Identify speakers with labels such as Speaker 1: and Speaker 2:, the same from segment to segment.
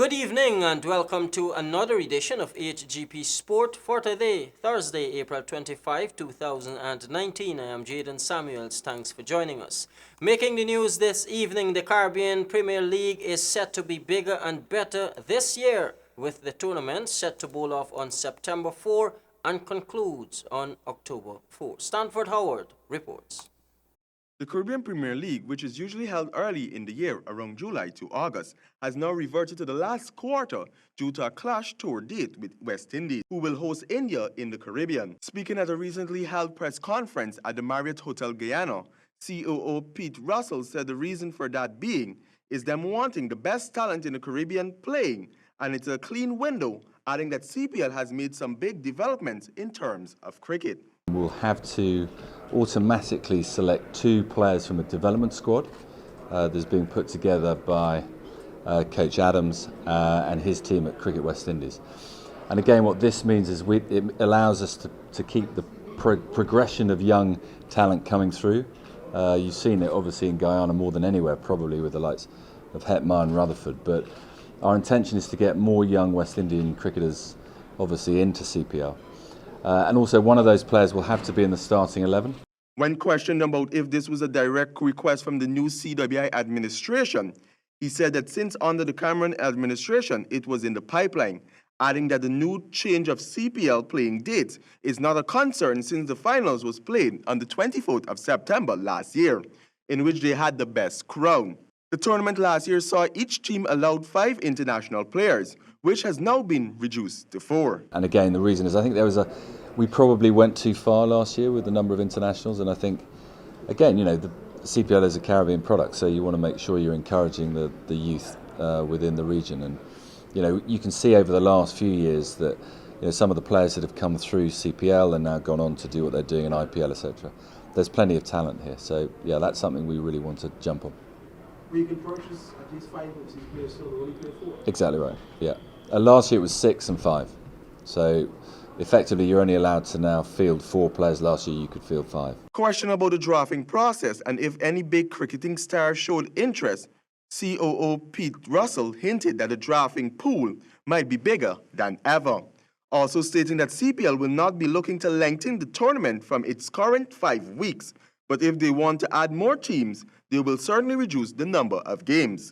Speaker 1: Good evening and welcome to another edition of HGP Sport for today, Thursday, April 25, 2019. I am Jadon Samuels. Thanks for joining us. Making the news this evening, the Caribbean Premier League is set to be bigger and better this year, with the tournament set to bowl off on September 4 and concludes on October 4. Stanford Howard reports.
Speaker 2: The Caribbean Premier League, which is usually held early in the year, around July to August, has now reverted to the last quarter due to a clash tour date with West Indies, who will host India in the Caribbean. Speaking at a recently held press conference at the Marriott Hotel Guyana, COO Pete Russell said the reason for that being is them wanting the best talent in the Caribbean playing, and it's a clean window, adding that CPL has made some big developments in terms of cricket.
Speaker 3: We'll have to automatically select 2 players from a development squad that's being put together by Coach Adams and his team at Cricket West Indies. And again, what this means is it allows us to keep the progression of young talent coming through. You've seen it obviously in Guyana more than anywhere, probably with the likes of Hetmar and Rutherford. But our intention is to get more young West Indian cricketers obviously into CPL. And also one of those players will have to be in the starting 11.
Speaker 2: When questioned about if this was a direct request from the new CWI administration, he said that since under the Cameron administration, it was in the pipeline, adding that the new change of CPL playing dates is not a concern since the finals was played on the 24th of September last year, in which they had the best crown. The tournament last year saw each team allowed 5 international players, which has now been reduced to 4.
Speaker 3: And again, the reason is I think we probably went too far last year with the number of internationals, and I think, again, you know, the CPL is a Caribbean product, so you want to make sure you're encouraging the youth within the region. And, you know, you can see over the last few years that, you know, some of the players that have come through CPL and now gone on to do what they're doing in IPL, etc. There's plenty of talent here, so yeah, that's something we really want to jump on.
Speaker 4: Where you can purchase at least 5 of these players, so only play 4.
Speaker 3: Exactly right, yeah. Last year it was 6 and 5. So effectively you're only allowed to now field 4 players. Last year you could field 5.
Speaker 2: Question about the drafting process and if any big cricketing star showed interest, COO Pete Russell hinted that the drafting pool might be bigger than ever. Also stating that CPL will not be looking to lengthen the tournament from its current 5 weeks, but if they want to add more teams, they will certainly reduce the number of games.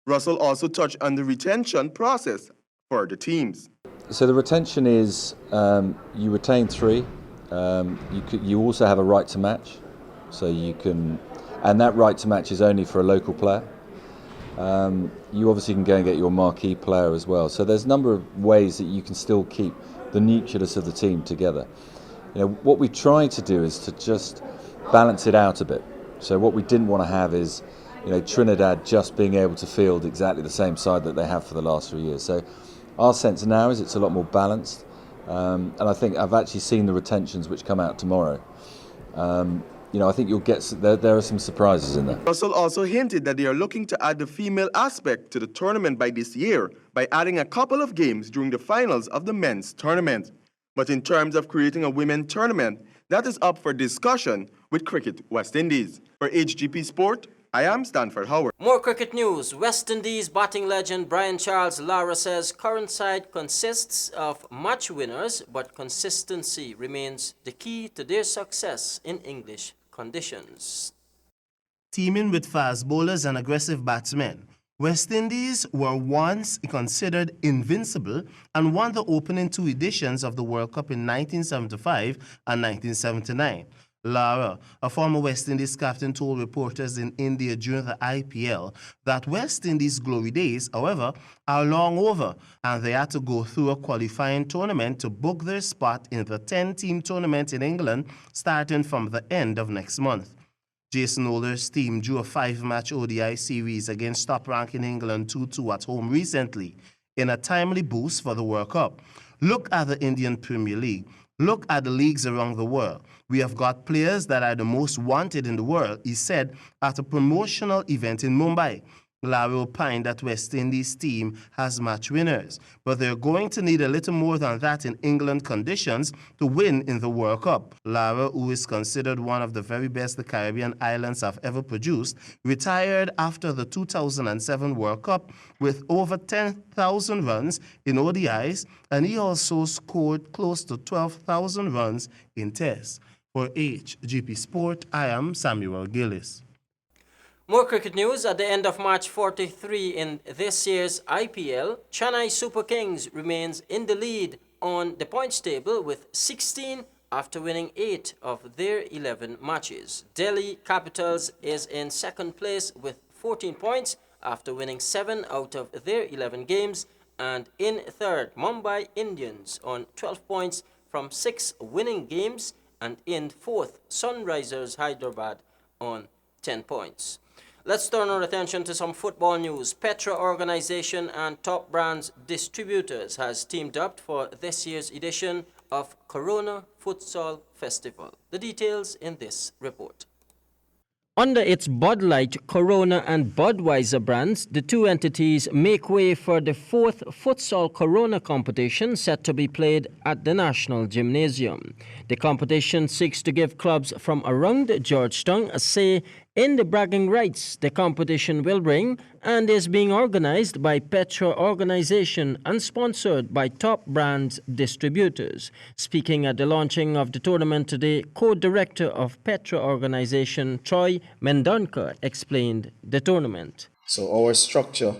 Speaker 2: Russell also touched on the retention process for the teams.
Speaker 3: So the retention is you retain 3. You also have a right to match, so you can, and that right to match is only for a local player. You obviously can go and get your marquee player as well. So there's a number of ways that you can still keep the nucleus of the team together. You know, what we try to do is to just balance it out a bit. So what we didn't want to have is, you know, Trinidad just being able to field exactly the same side that they have for the last 3 years. So our sense now is it's a lot more balanced, and I think I've actually seen the retentions which come out tomorrow. You know, I think you'll get there are some surprises in there.
Speaker 2: Russell also hinted that they are looking to add the female aspect to the tournament by this year by adding a couple of games during the finals of the men's tournament. But in terms of creating a women's tournament, that is up for discussion with Cricket West Indies. For HGP Sport, I am Stanford Howard.
Speaker 1: More cricket news. West Indies batting legend Brian Charles Lara says current side consists of match winners, but consistency remains the key to their success in English conditions.
Speaker 4: Teaming with fast bowlers and aggressive batsmen, West Indies were once considered invincible and won the opening 2 editions of the World Cup in 1975 and 1979. Lara, a former West Indies captain, told reporters in India during the IPL that West Indies' glory days, however, are long over, and they had to go through a qualifying tournament to book their spot in the 10-team tournament in England starting from the end of next month. Jason Older's team drew a 5-match ODI series against top-ranking England 2-2 at home recently in a timely boost for the World Cup. Look at the Indian Premier League. Look at the leagues around the world. We have got players that are the most wanted in the world, he said at a promotional event in Mumbai. Larry opined that West Indies team has match winners, but they're going to need a little more than that in England conditions to win in the World Cup. Larry, who is considered one of the very best the Caribbean islands have ever produced, retired after the 2007 World Cup with over 10,000 runs in ODIs, and he also scored close to 12,000 runs in Tests. For HGP Sport, I am Samuel Gillis.
Speaker 1: More cricket news. At the end of March 43 in this year's IPL, Chennai Super Kings remains in the lead on the points table with 16 after winning 8 of their 11 matches. Delhi Capitals is in second place with 14 points after winning 7 out of their 11 games, and in third, Mumbai Indians on 12 points from 6 winning games, and in fourth, Sunrisers Hyderabad on 10 points. Let's turn our attention to some football news. Petra Organization and Top Brands Distributors has teamed up for this year's edition of Corona Futsal Festival. The details in this report. Under its Bud Light, Corona and Budweiser brands, the two entities make way for the 4th Futsal Corona competition set to be played at the National Gymnasium. The competition seeks to give clubs from around Georgetown a say in the bragging rights the competition will bring, and is being organized by Petra Organization and sponsored by Top Brands Distributors. Speaking at the launching of the tournament today, co-director of Petra Organization, Troy Mendonca, explained the tournament.
Speaker 5: So our structure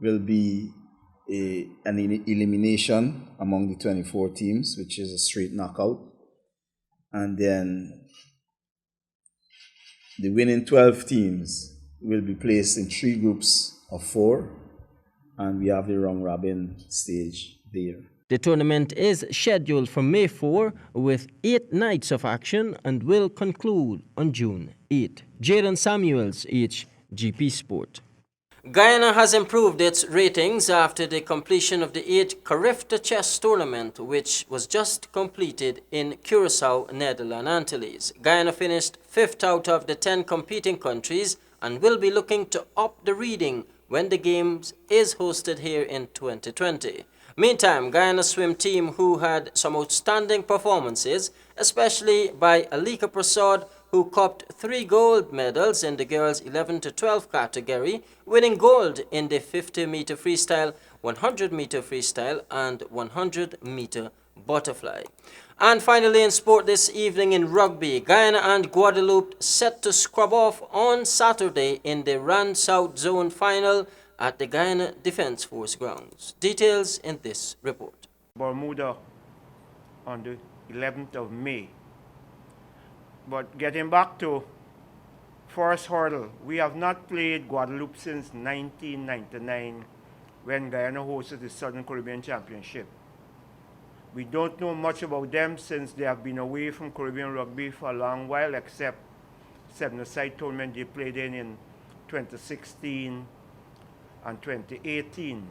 Speaker 5: will be an elimination among the 24 teams, which is a straight knockout. And then the winning 12 teams will be placed in 3 groups of 4, and we have the round robin stage there.
Speaker 1: The tournament is scheduled for May 4 with 8 nights of action and will conclude on June 8. Jadon Samuels, HGP Sport. Guyana has improved its ratings after the completion of the 8th Carifta Chess Tournament, which was just completed in Curacao, Netherlands, Antilles. Guyana finished 5th out of the 10 competing countries and will be looking to up the reading when the Games is hosted here in 2020. Meantime, Guyana swim team, who had some outstanding performances, especially by Alika Prasad, who copped 3 gold medals in the girls 11 to 12 category, winning gold in the 50-meter freestyle, 100-meter freestyle, and 100-meter butterfly. And finally in sport this evening in rugby, Guyana and Guadeloupe set to scrub off on Saturday in the Rand South Zone final at the Guyana Defence Force grounds. Details in this report.
Speaker 6: Bermuda on the 11th of May. But getting back to first hurdle, we have not played Guadeloupe since 1999 when Guyana hosted the Southern Caribbean Championship. We don't know much about them since they have been away from Caribbean rugby for a long while, except 7-a-side tournament they played in 2016 and 2018.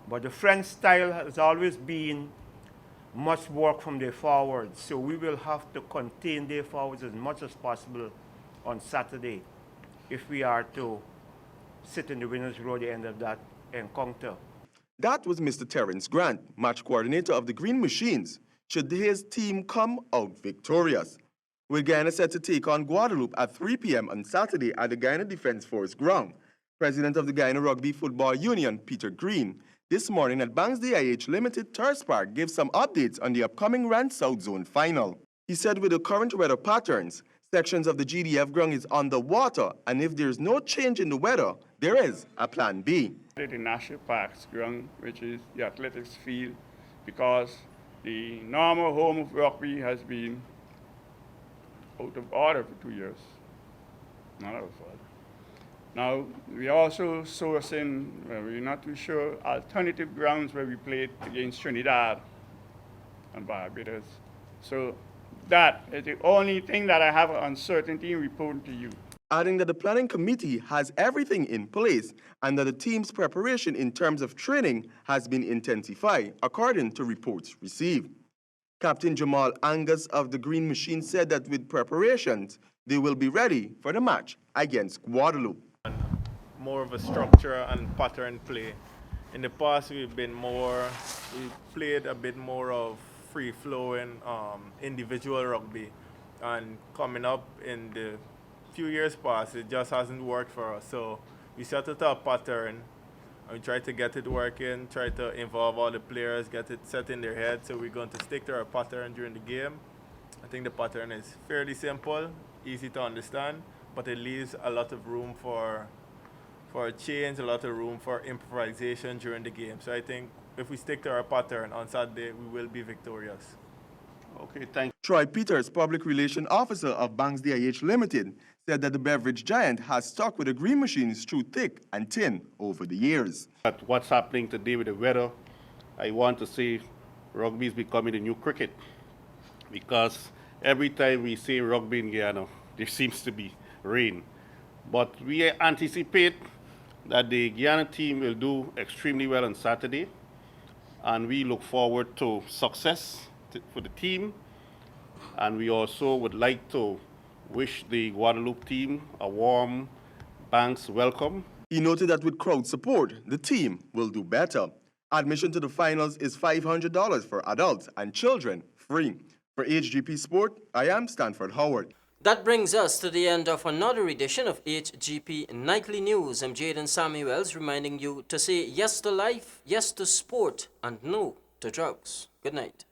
Speaker 6: But the French style has always been much work from their forwards, so we will have to contain their forwards as much as possible on Saturday if we are to sit in the winner's row at the end of that encounter.
Speaker 2: That was Mr. Terence Grant, match coordinator of the Green Machines, should his team come out victorious. With Guyana set to take on Guadeloupe at 3 p.m. on Saturday at the Guyana Defence Force ground, President of the Guyana Rugby Football Union, Peter Green, this morning at Banks DIH Limited Thirst Park gave some updates on the upcoming Rand South Zone final. He said with the current weather patterns, sections of the GDF ground is underwater, and if there is no change in the weather, there is a plan B.
Speaker 7: The National Parks ground, which is the athletics field, because the normal home of rugby has been out of order for 2 years. Not out of order. Now, we also sourcing, we're not too sure, alternative grounds where we played against Trinidad and Barbados. So that is the only thing that I have uncertainty in reporting to you.
Speaker 2: Adding that the planning committee has everything in place and that the team's preparation in terms of training has been intensified, according to reports received. Captain JAMAL ANGUS of the Green Machine said that with preparations, they will be ready for the match against Guadeloupe.
Speaker 8: more of a structure and pattern play. In the past, we played a bit more of free-flowing individual rugby. And coming up in the few years past, it just hasn't worked for us. So we set it a pattern, and we try to get it working, try to involve all the players, get it set in their head. So we're going to stick to our pattern during the game. I think the pattern is fairly simple, easy to understand, but it leaves a lot of room for a change, a lot of room for improvisation during the game. So I think if we stick to our pattern on Saturday, we will be victorious.
Speaker 7: Okay, thank you.
Speaker 2: Troy Peters, Public Relations Officer of Banks DIH Limited, said that the beverage giant has stuck with the green machines through thick and thin over the years.
Speaker 9: But what's happening today with the weather, I want to say rugby is becoming the new cricket, because every time we say rugby in Guyana, there seems to be rain. But we anticipate that the Guyana team will do extremely well on Saturday, and we look forward to success for the team. And we also would like to wish the Guadeloupe team a warm Banks welcome.
Speaker 2: He noted that with crowd support, the team will do better. Admission to the finals is $500 for adults and children, free. For HGP Sport, I am Stanford Howard.
Speaker 1: That brings us to the end of another edition of HGP Nightly News. I'm Jaden Samuels, reminding you to say yes to life, yes to sport, and no to drugs. Good night.